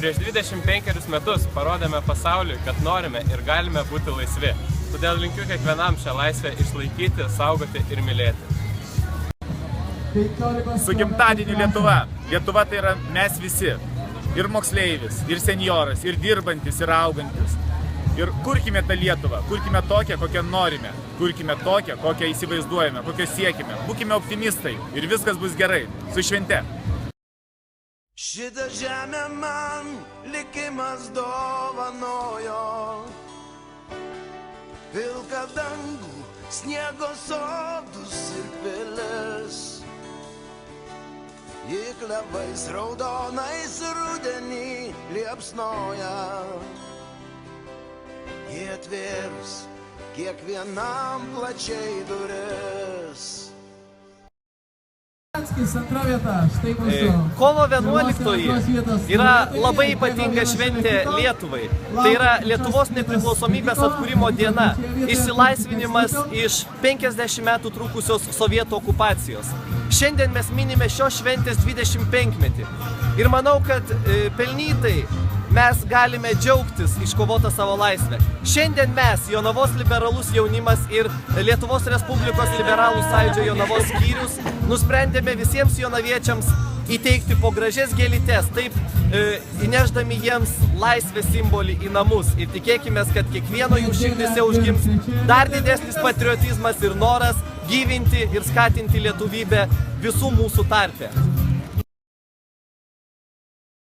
Prieš 25 metus parodėme pasauliui, kad norime ir galime būti laisvi. Todėl linkiu kiekvienam šią laisvę išlaikyti, saugoti ir mylėti. Su gimtadieniu Lietuva! Lietuva tai yra mes visi. Ir moksleivis, ir senjoras, ir dirbantis, ir augantis. Ir kurkime tą Lietuvą, kurkime tokią, kokią norime. Kurkime tokią, kokią įsivaizduojame, kokią siekime. Būkime optimistai ir viskas bus gerai. Su švente! Šitą žemę man likimas dovanojo, pilką dangų, sniego sodus ir pilis. Ji klevais raudonais rudenį liepsnoja, ji atvėrus kiekvienam plačiai duris. Kovo 11 yra labai ypatinga šventė Lietuvai. Tai yra Lietuvos nepriklausomybės atkūrimo diena, išsilaisvinimas iš 50 metų trukusios sovietų okupacijos. Šiandien mes minime šios šventės 25-metį. Ir manau, kad pelnytai mes galime džiaugtis iškovotą savo laisvę. Šiandien mes, Jonavos liberalus jaunimas ir Lietuvos Respublikos liberalų sąjūdžio Jonavos skyrius, nusprendėme visiems jonaviečiams įteikti po gražias gėlytes, taip įnešdami jiems laisvės simbolį į namus. Ir tikėkime, kad kiekvieno jų širdise užgims dar didesnis patriotizmas ir noras gyvinti ir skatinti lietuvybę visų mūsų tarpe.